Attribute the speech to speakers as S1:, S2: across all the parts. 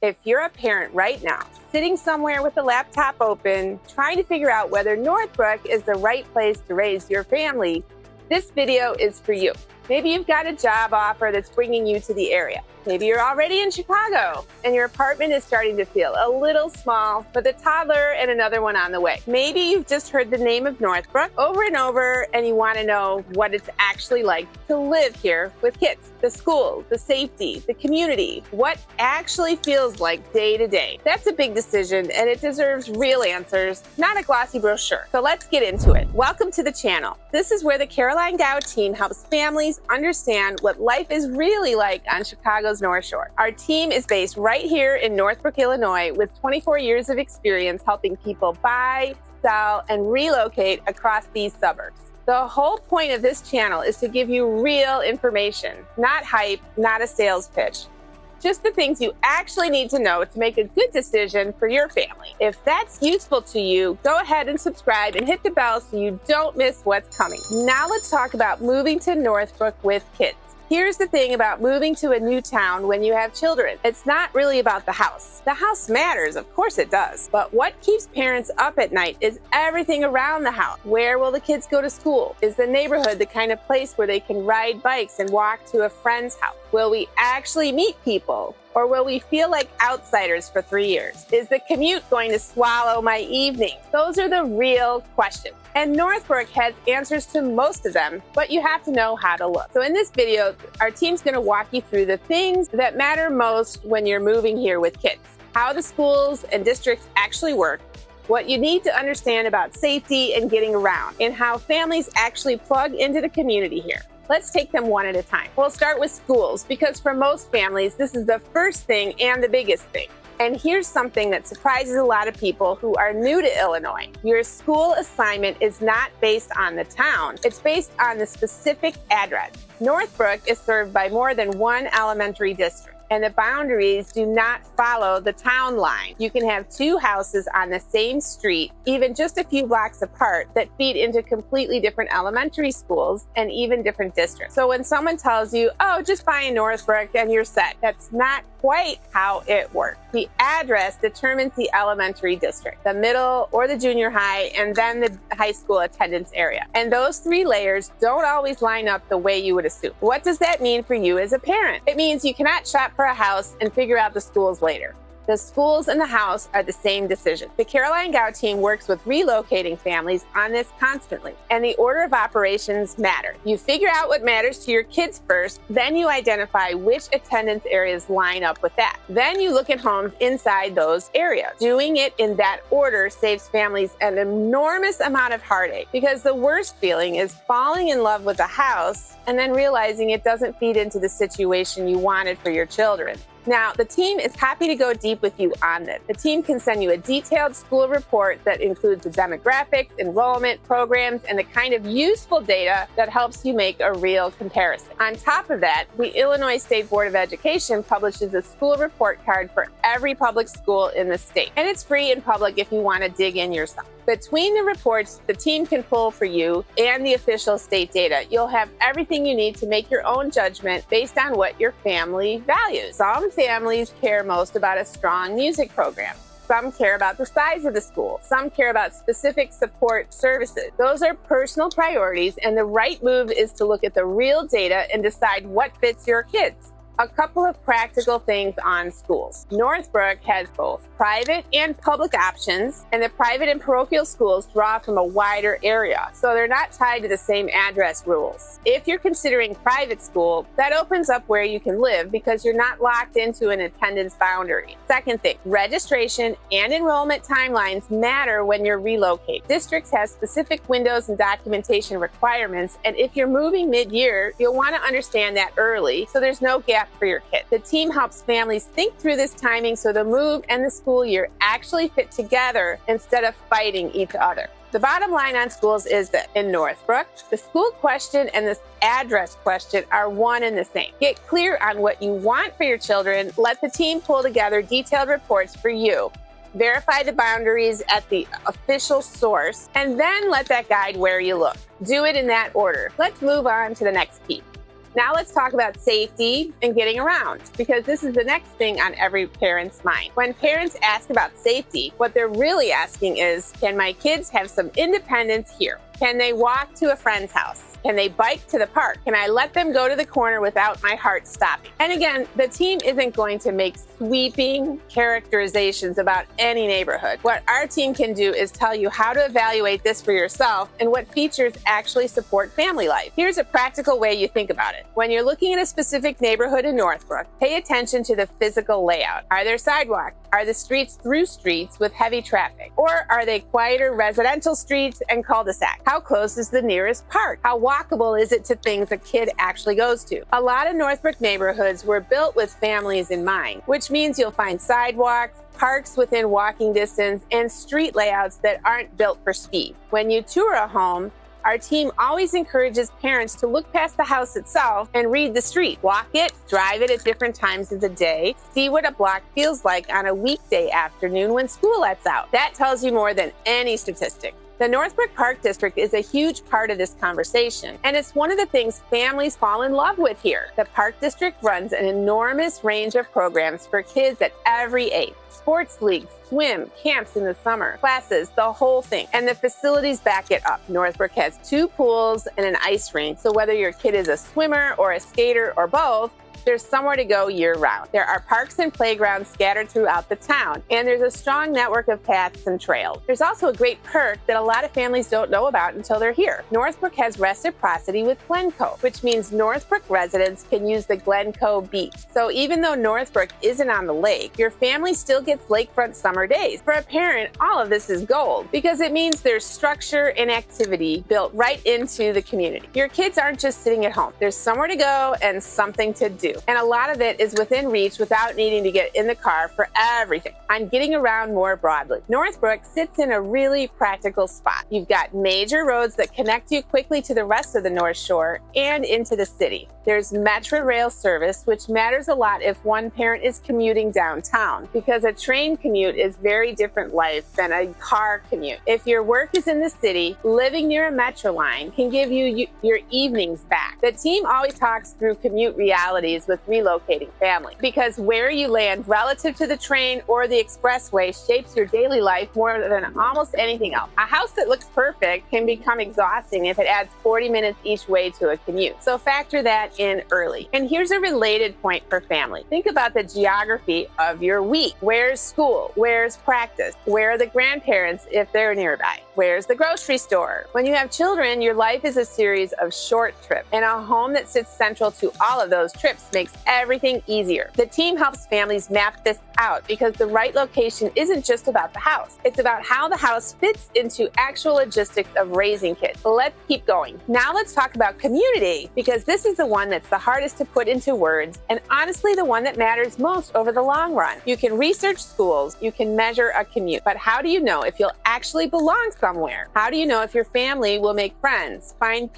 S1: If you're a parent right now, sitting somewhere with a laptop open, trying to figure out whether Northbrook is the right place to raise your family, this video is for you. Maybe you've got a job offer that's bringing you to the area. Maybe you're already in Chicago and your apartment is starting to feel a little small with a toddler and another one on the way. Maybe you've just heard the name of Northbrook over and over and you want to know what it's actually like to live here with kids, the schools, the safety, the community, what actually feels like day to day. That's a big decision and it deserves real answers, not a glossy brochure. So let's get into it. Welcome to the channel. This is where the Caroline Gow team helps families understand what life is really like on Chicago's North Shore. Our team is based right here in Northbrook, Illinois, with 24 years of experience helping people buy, sell, and relocate across these suburbs. The whole point of this channel is to give you real information, not hype, not a sales pitch. Just the things you actually need to know to make a good decision for your family. If that's useful to you, go ahead and subscribe and hit the bell so you don't miss what's coming. Now let's talk about moving to Northbrook with kids. Here's the thing about moving to a new town when you have children. It's not really about the house. The house matters, of course it does. But what keeps parents up at night is everything around the house. Where will the kids go to school? Is the neighborhood the kind of place where they can ride bikes and walk to a friend's house? Will we actually meet people? Or will we feel like outsiders for 3 years? Is the commute going to swallow my evening? Those are the real questions. And Northbrook has answers to most of them, but you have to know how to look. So in this video, our team's gonna walk you through the things that matter most when you're moving here with kids, how the schools and districts actually work, what you need to understand about safety and getting around, and how families actually plug into the community here. Let's take them one at a time. We'll start with schools because for most families, this is the first thing and the biggest thing. And here's something that surprises a lot of people who are new to Illinois. Your school assignment is not based on the town. It's based on the specific address. Northbrook is served by more than one elementary district, and the boundaries do not follow the town line. You can have two houses on the same street, even just a few blocks apart, that feed into completely different elementary schools and even different districts. So when someone tells you, oh, just buy in Northbrook and you're set, that's not quite how it works. The address determines the elementary district, the middle or the junior high, and then the high school attendance area. And those three layers don't always line up the way you would assume. What does that mean for you as a parent? It means you cannot shop for a house and figure out the schools later. The schools and the house are the same decision. The Caroline Gow team works with relocating families on this constantly, and the order of operations matter. You figure out what matters to your kids first, then you identify which attendance areas line up with that. Then you look at homes inside those areas. Doing it in that order saves families an enormous amount of heartache, because the worst feeling is falling in love with a house and then realizing it doesn't feed into the situation you wanted for your children. Now, the team is happy to go deep with you on this. The team can send you a detailed school report that includes the demographics, enrollment, programs, and the kind of useful data that helps you make a real comparison. On top of that, the Illinois State Board of Education publishes a school report card for every public school in the state. And it's free and public if you want to dig in yourself. Between the reports the team can pull for you and the official state data, you'll have everything you need to make your own judgment based on what your family values. Some families care most about a strong music program. Some care about the size of the school. Some care about specific support services. Those are personal priorities, and the right move is to look at the real data and decide what fits your kids. A couple of practical things on schools. Northbrook has both private and public options, and the private and parochial schools draw from a wider area, so they're not tied to the same address rules. If you're considering private school, that opens up where you can live because you're not locked into an attendance boundary. Second thing, registration and enrollment timelines matter when you're relocating. Districts have specific windows and documentation requirements, and if you're moving mid-year, you'll want to understand that early so there's no gap for your kid. The team helps families think through this timing so the move and the school year actually fit together instead of fighting each other. The bottom line on schools is that in Northbrook, the school question and the address question are one and the same. Get clear on what you want for your children. Let the team pull together detailed reports for you. Verify the boundaries at the official source, and then let that guide where you look. Do it in that order. Let's move on to the next piece. Now let's talk about safety and getting around, because this is the next thing on every parent's mind. When parents ask about safety, what they're really asking is, can my kids have some independence here? Can they walk to a friend's house? Can they bike to the park? Can I let them go to the corner without my heart stopping? And again, the team isn't going to make sweeping characterizations about any neighborhood. What our team can do is tell you how to evaluate this for yourself and what features actually support family life. Here's a practical way you think about it. When you're looking at a specific neighborhood in Northbrook, pay attention to the physical layout. Are there sidewalks? Are the streets through streets with heavy traffic? Or are they quieter residential streets and cul-de-sacs? How close is the nearest park? How walkable is it to things a kid actually goes to? A lot of Northbrook neighborhoods were built with families in mind, which means you'll find sidewalks, parks within walking distance, and street layouts that aren't built for speed. When you tour a home, our team always encourages parents to look past the house itself and read the street. Walk it, drive it at different times of the day, see what a block feels like on a weekday afternoon when school lets out. That tells you more than any statistic. The Northbrook Park District is a huge part of this conversation, and it's one of the things families fall in love with here. The Park District runs an enormous range of programs for kids at every age. Sports leagues, swim, camps in the summer, classes, the whole thing. And the facilities back it up. Northbrook has 2 pools and an ice rink, so whether your kid is a swimmer or a skater or both, there's somewhere to go year-round. There are parks and playgrounds scattered throughout the town, and there's a strong network of paths and trails. There's also a great perk that a lot of families don't know about until they're here. Northbrook has reciprocity with Glencoe, which means Northbrook residents can use the Glencoe beach. So even though Northbrook isn't on the lake, your family still gets lakefront summer days. For a parent, all of this is gold, because it means there's structure and activity built right into the community. Your kids aren't just sitting at home. There's somewhere to go and something to do. And a lot of it is within reach without needing to get in the car for everything. On getting around more broadly, Northbrook sits in a really practical spot. You've got major roads that connect you quickly to the rest of the North Shore and into the city. There's Metro Rail service, which matters a lot if one parent is commuting downtown, because a train commute is very different life than a car commute. If your work is in the city, living near a metro line can give you your evenings back. The team always talks through commute realities with relocating families, because where you land relative to the train or the expressway shapes your daily life more than almost anything else. A house that looks perfect can become exhausting if it adds 40 minutes each way to a commute. So factor that in early. And here's a related point for family. Think about the geography of your week. Where's school? Where's practice? Where are the grandparents if they're nearby? Where's the grocery store? When you have children, your life is a series of short trips, and a home that sits central to all of those trips makes everything easier. The team helps families map this out, because the right location isn't just about the house. It's about how the house fits into actual logistics of raising kids. So let's keep going. Now let's talk about community, because this is the one that's the hardest to put into words, and honestly the one that matters most over the long run. You can research schools, you can measure a commute, but how do you know if you'll actually belong somewhere? How do you know if your family will make friends, find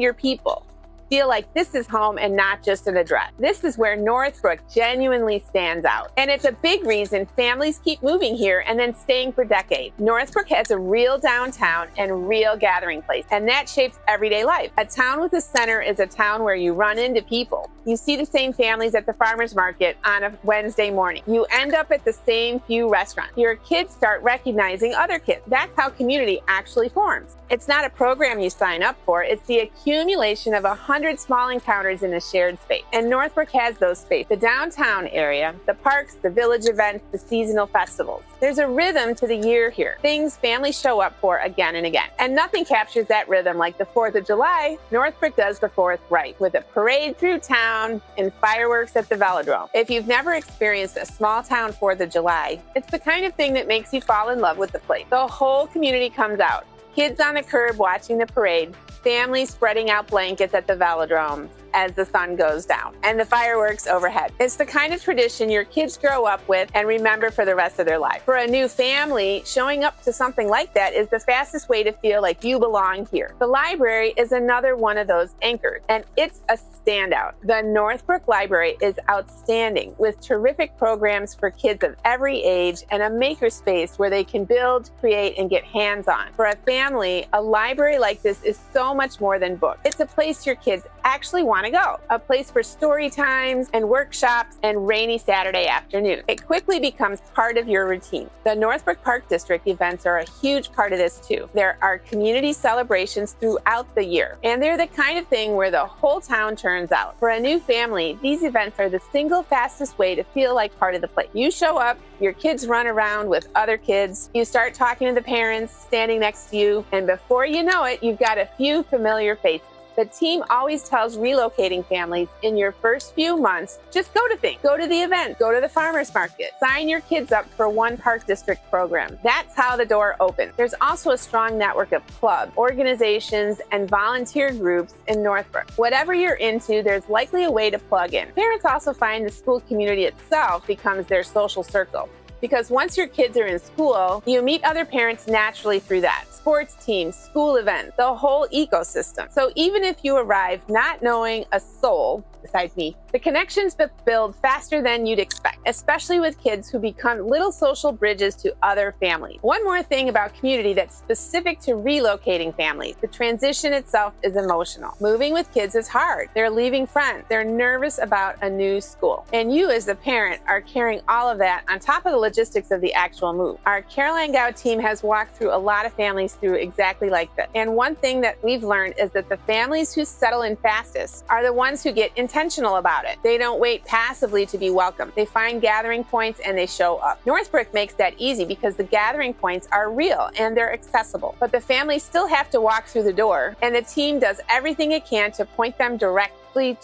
S1: your people, feel like this is home and not just an address? This is where Northbrook genuinely stands out. And it's a big reason families keep moving here and then staying for decades. Northbrook has a real downtown and real gathering place, and that shapes everyday life. A town with a center is a town where you run into people. You see the same families at the farmer's market on a Wednesday morning. You end up at the same few restaurants. Your kids start recognizing other kids. That's how community actually forms. It's not a program you sign up for. It's the accumulation of 100 small encounters in a shared space. And Northbrook has those spaces. The downtown area, the parks, the village events, the seasonal festivals. There's a rhythm to the year here. Things families show up for again and again. And nothing captures that rhythm like the 4th of July. Northbrook does the 4th right, with a parade through town and fireworks at the velodrome. If you've never experienced a small town 4th of July, it's the kind of thing that makes you fall in love with the place. The whole community comes out. Kids on the curb watching the parade, families spreading out blankets at the velodrome as the sun goes down, and the fireworks overhead. It's the kind of tradition your kids grow up with and remember for the rest of their life. For a new family, showing up to something like that is the fastest way to feel like you belong here. The library is another one of those anchors, and it's a standout. The Northbrook Library is outstanding, with terrific programs for kids of every age and a makerspace where they can build, create, and get hands-on. For a family, a library like this is so much more than books. It's a place your kids actually want to go. A place for story times and workshops and rainy Saturday afternoon. It quickly becomes part of your routine. The Northbrook Park District events are a huge part of this too. There are community celebrations throughout the year, and they're the kind of thing where the whole town turns out. For a new family, these events are the single fastest way to feel like part of the place. You show up, your kids run around with other kids, you start talking to the parents standing next to you, and before you know it, you've got a few familiar faces. The team always tells relocating families in your first few months, just go to things. Go to the event, go to the farmer's market, sign your kids up for one Park District program. That's how the door opens. There's also a strong network of clubs, organizations, and volunteer groups in Northbrook. Whatever you're into, there's likely a way to plug in. Parents also find the school community itself becomes their social circle, because once your kids are in school, you meet other parents naturally through that. Sports teams, school events, the whole ecosystem. So even if you arrive not knowing a soul, besides me, the connections build faster than you'd expect, especially with kids who become little social bridges to other families. One more thing about community that's specific to relocating families. The transition itself is emotional. Moving with kids is hard. They're leaving friends. They're nervous about a new school. And you as the parent are carrying all of that on top of the logistics of the actual move. Our Glencoe team has walked through a lot of families through exactly like this. And one thing that we've learned is that the families who settle in fastest are the ones who get intentional about it. They don't wait passively to be welcomed. They find gathering points and they show up. Northbrook makes that easy because the gathering points are real and they're accessible. But the families still have to walk through the door, and the team does everything it can to point them directly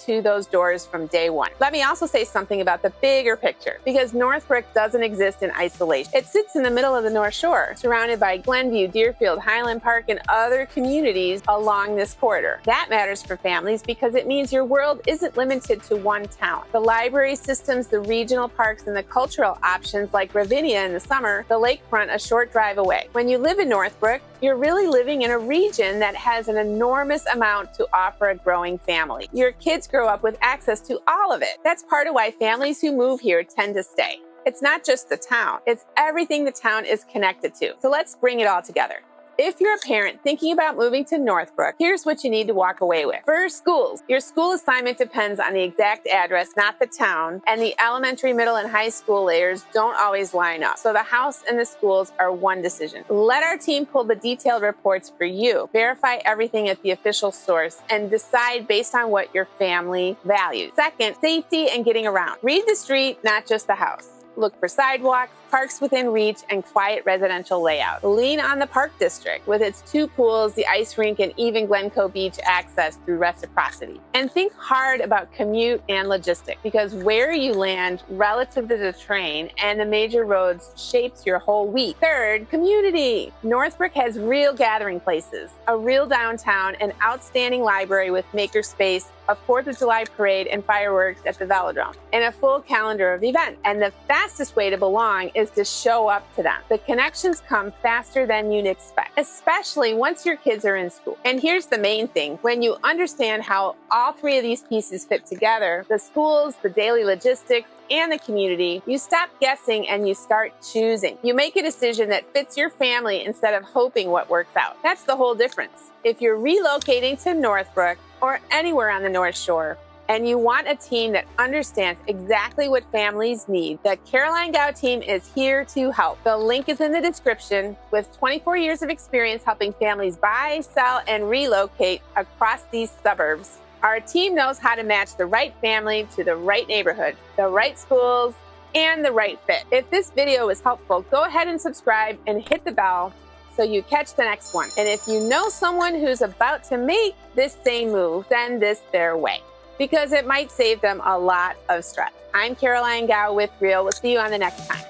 S1: to those doors from day one. Let me also say something about the bigger picture, because Northbrook doesn't exist in isolation. It sits in the middle of the North Shore, surrounded by Glenview, Deerfield, Highland Park, and other communities along this corridor. That matters for families because it means your world isn't limited to one town. The library systems, the regional parks, and the cultural options like Ravinia in the summer, the lakefront a short drive away. When you live in Northbrook, you're really living in a region that has an enormous amount to offer a growing family. Your kids grow up with access to all of it. That's part of why families who move here tend to stay. It's not just the town, it's everything the town is connected to. So let's bring it all together. If you're a parent thinking about moving to Northbrook, here's what you need to walk away with. First, schools. Your school assignment depends on the exact address, not the town, and the elementary, middle, and high school layers don't always line up. So the house and the schools are one decision. Let our team pull the detailed reports for you. Verify everything at the official source and decide based on what your family values. Second, safety and getting around. Read the street, not just the house. Look for sidewalks, parks within reach, and quiet residential layout. Lean on the Park District with its 2 pools, the ice rink, and even Glencoe Beach access through reciprocity. And think hard about commute and logistics, because where you land relative to the train and the major roads shapes your whole week. Third, community. Northbrook has real gathering places, a real downtown, an outstanding library with makerspace, a 4th of July parade and fireworks at the Velodrome, and a full calendar of events. And the fastest way to belong is to show up to them. The connections come faster than you'd expect, especially once your kids are in school. And here's the main thing. When you understand how all 3 of these pieces fit together, the schools, the daily logistics, and the community, you stop guessing and you start choosing. You make a decision that fits your family instead of hoping what works out. That's the whole difference. If you're relocating to Northbrook or anywhere on the North Shore, and you want a team that understands exactly what families need, the Glencoe team is here to help. The link is in the description. With 24 years of experience helping families buy, sell, and relocate across these suburbs, our team knows how to match the right family to the right neighborhood, the right schools, and the right fit. If this video was helpful, go ahead and subscribe and hit the bell so you catch the next one. And if you know someone who's about to make this same move, send this their way, because it might save them a lot of stress. I'm Glencoe with Real. We'll see you on the next time.